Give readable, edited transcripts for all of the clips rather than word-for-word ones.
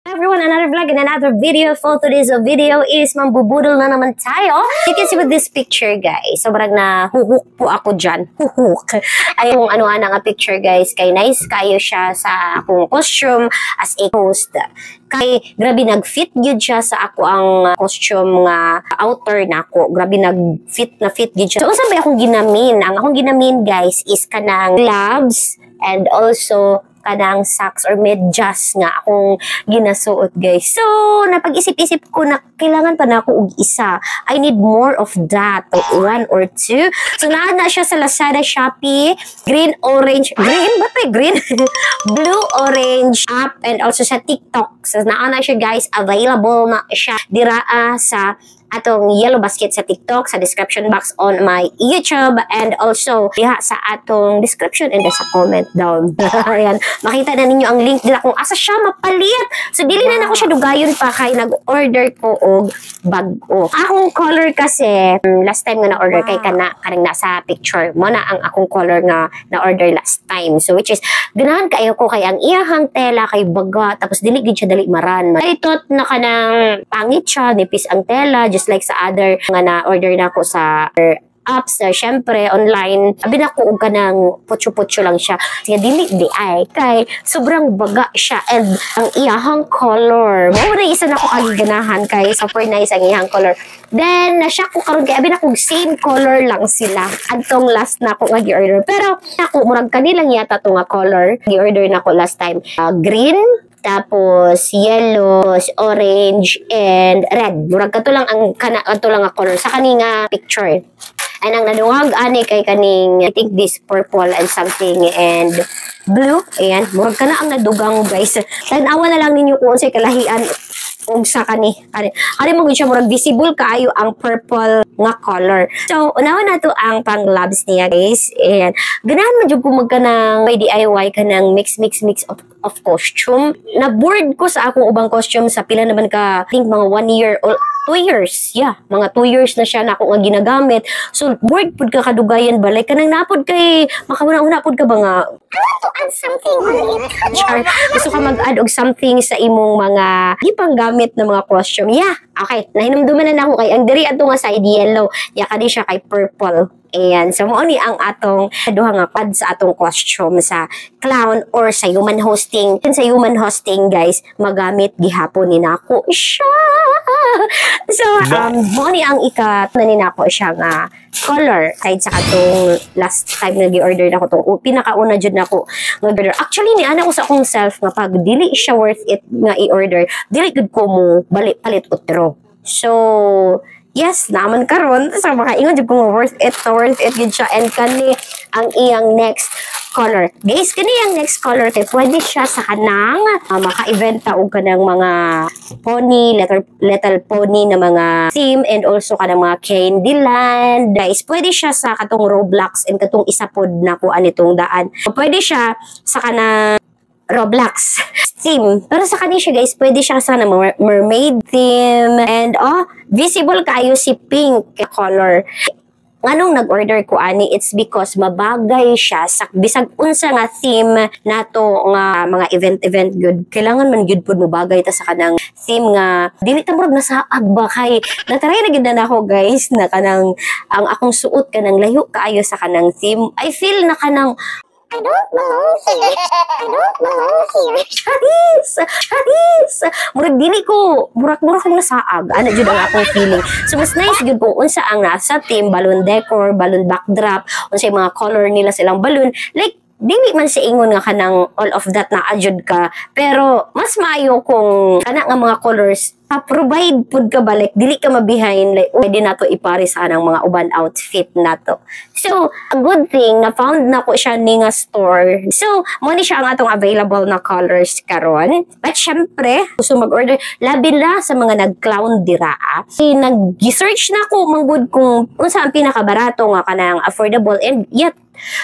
Everyone, another vlog and another video. For today's video is mambubudol na naman tayo. You can see with this picture, guys. Sobrang na huhuk po ako dyan. Huhuk. Ay kung ano-ano nga picture, guys. Kay nice kayo siya sa akong costume as a host. Kay grabe nag-fit yun siya sa ako ang costume nga outer na ako. Grabe nag-fit na fit yun siya. So, saan ba akong ginamin? Ang akong ginamin, guys, is kanang gloves and also kanang socks or medyas nga akong ginasuot, guys. So, napag-isip-isip ko na kailangan pa na ako og isa. I need more of that. One or two. So, na siya sa Lazada, Shopee. Green, orange. Green? Ba't may green? Blue, orange, up, and also sa TikTok. So, na siya, guys. Available na siya diraa sa atong yellow basket sa TikTok, sa description box on my YouTube, and also diha sa atong description and sa comment down. Ayan, makita na ninyo ang link nila kung asa siya mapalit. So, dili na ako siya dugayon pa kay nag-order ko og bag-o. Akong color kasi, last time nga na-order kay kanang nasa picture mo na ang akong color nga na-order last time. So, which is, ganahan kayo ko kay ang iyahang tela kay baga, tapos dili gid siya dali maran. Ay, tot na kanang pangit siya, nipis ang tela, just like sa other nga na-order na ako sa apps, syempre, online. Abi na ko og kanang putyo-putyo lang siya. Sige, dili di ay. Kay, sobrang baga siya. And ang iyahang color. Mao na isa na ko agiganahan kay super nice ang iyahang color. Then, nasya ko karon kay abi na kong same color lang sila. Adtong last na ko nga gi-order. Pero, ako, murag kanilang yata to nga color. Gi-order na ko last time. Green, tapos yellow, orange, and red. Murag kato lang ang kato lang nga color sa kaninga picture. And ang naduwag ani kay kaning, I think this purple and something and blue. Ayan, murag kana ang nadugang, guys. Tanawa na lang ninyo kung unsay kalahian og sa kani. Ari mo gud siya murag visible kaayo ang purple nga color. So, unawa na to ang pang gloves niya, guys. And ganahan man jud ko magkanang may DIY kanang mix of costume. Na-bored ko sa akong ubang costume sa pila naman ka, I think mga 1 year or 2 years. Yeah, mga 2 years na siya na ako nga ginagamit. So, bored pud ka kadugayan ba? Like, kanang napod kay, makauna-una pod ka ba nga, I want to add something on it. Char, gusto ka mag-add og something sa imong mga ipanggamit na mga costume. Yeah, okay. Nahinumduman na ako kay, ang diri ato nga side yellow. Yeah, kadi siya kay purple. Ayan, so mo ni ang atong duha nga pad sa atong costume sa clown or sa human hosting. Sa human hosting, guys, magamit gihapon ni nako siya. So, mo ni ang ikat na ni nako siya nga color kahit sa katong last time na gi-order nako tong pinakauna jud nako nga order. Actually ni ana ko sa akong self nga pag dili siya worth it nga i-order, dili gud ko mo palit utro. So, yes, naman karon sa makaingon jud kung worth it gid siya. And kani ang iyang next color, guys, kani ang next color kay pwede siya sa kanang maka-event ta og kanang mga pony, little pony na mga theme, and also kanang mga Candyland, guys. Pwede siya sa katong Roblox and katong isa pod na ko anitong daan. Pwede siya sa kanang Roblox theme. Pero sa kanya siya, guys, pwede siya sa mermaid theme. And, visible kayo si pink color. Anong nag-order ko ani, it's because mabagay siya sa bisag unsa nga theme nato nga mga event good. Kailangan man gyud pud mabagay ta sa kanang theme nga dili ta murag nasaag ba kay natry na gyud na ako, guys, na kanang ang akong suot kanang layo kaayo sa kanang theme. I feel na kanang I don't belong here. I don't belong here. Charis! Murag dili ko, murag kong nasaag. Ano jud ang akong feeling. So, mas nice jud kung unsa ang nasa team, balloon decor, balloon backdrop, unsa yung mga color nila silang balloon. Like, dili man sa ingon nga kanang all of that na adjud ka. Pero, mas maayo kung kana nga mga colors provide pud ka balik, dili ka mabihain, like, pwede na to ipare sa anang mga uban outfit na to. So, a good thing, na-found na ko siya ni nga store. So, mo ni siya ang atong available na colors karon. But syempre, gusto mag-order, labi na sa mga nag-clown diraa. Nag-search na ko, manggod kung unsa ang pinakabarato nga kanang affordable and yet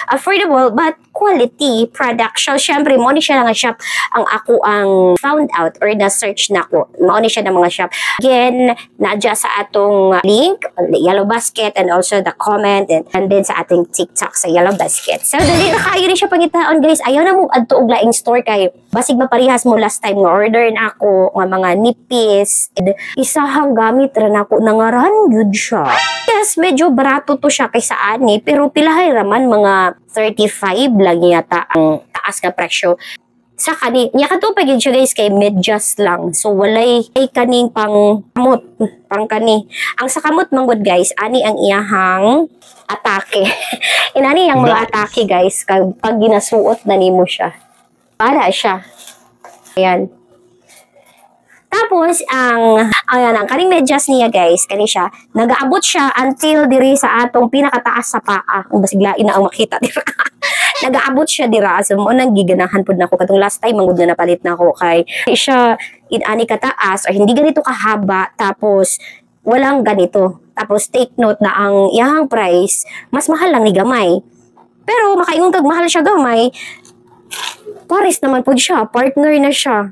affordable but quality product. So, syempre, mo ni siya nga shop ang ako ang found out or na-search na ko. Mo ni siya ng mga shop. Again, nadya sa atong link, Yellow Basket, and also the comment, and then sa ating TikTok sa Yellow Basket. So, dali na kayo rin siya pangitaon, guys. Ayaw na mo adto og laing store kay basig maparihas mo last time nga order na ako nga mga nipis. Isahang gamit ra na ako nangaran gyud siya. Yes, medyo barato to siya kaysa ani, pero pilahay raman mga 35 lang yata ang taas na presyo. Sa kani, niya katupag yun siya guys kay medyas lang. So walay kay kaning pang kamot, pang kani. Ang sa kamot manggod guys, ani ang iyahang atake. Inani ang mga atake guys, pag ginasuot na nimo siya. Para siya. Ayan. Tapos, ang kaning medyas niya guys, kani siya, nagaabot siya until diri sa atong pinakataas sa paa. Ang basiglain na ang makita dira. Nagaabot siya dira. So, mo nang giganahan pod nako katong last time mangud na napalit nako kay siya inani kataas or hindi ganito kahaba tapos walang ganito. Tapos take note na ang iyang price mas mahal lang ni gamay. Pero makaingon kag mahal siya gamay, pares naman pod siya, partner na siya.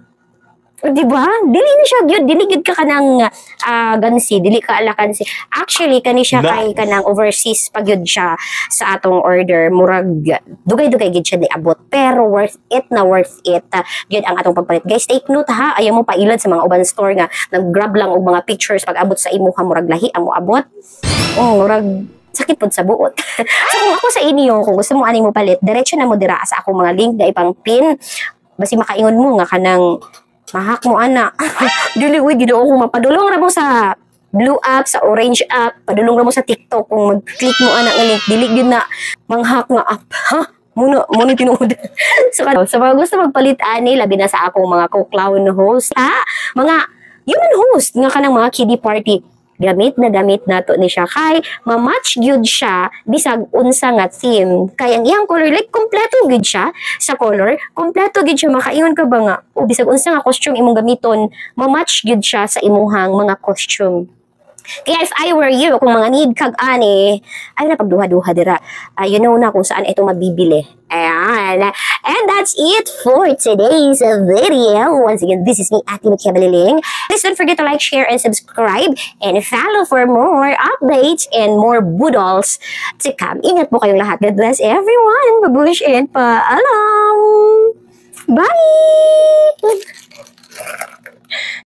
Diba? Dili na siya gyud, dili gyud ka kanang gansi, dili ka ala kansi. Actually kani siya kay kanang overseas pag gyud siya sa atong order, murag dugay-dugay gyud siya niabot, pero worth it na worth it. Gyud ang atong pagpalit. Guys, take note ha, ayaw mo pailad sa mga uban store nga nag-grab lang og mga pictures pag abot sa imuha murag lahi ang moabot. Murag sakit pod sa buot. So kung ako sa inyo, kung gusto mo ani mo palit, diretso na mo dira sa akong mga link na ipang pin. Basi makaingon mo nga kanang mahak mo ana. Dili uy gid ako mapadulong ra mo sa blue app, sa orange app, padulong ra mo sa TikTok kung mag-click mo ana nga link, dili gyud na manghak nga app. Ha? Muna tinuod. So mga gusto magpalit ani labi na sa akong mga co-clown host, mga human host nga kanang mga kiddie party. Gamit na to ni siya kay ma-match gyud siya bisag unsa nga theme. Kay ang iyang color like kompleto gyud siya sa color, kompleto gyud siya, makaingon ka ba nga bisag unsa nga costume imong gamiton, ma-match gyud siya sa imuhang mga costume. Kaya if I were you, kung mga need kag ani, ay na pagduha-duha dira. You know na kung saan ito mabibili. Ayan. And that's it for today's video. Once again, this is me, Ate Mikia Baliling. Please don't forget to like, share, and subscribe. And follow for more updates and more boodles to come. Ingat po kayong lahat. God bless everyone. Babush and paalam. Bye!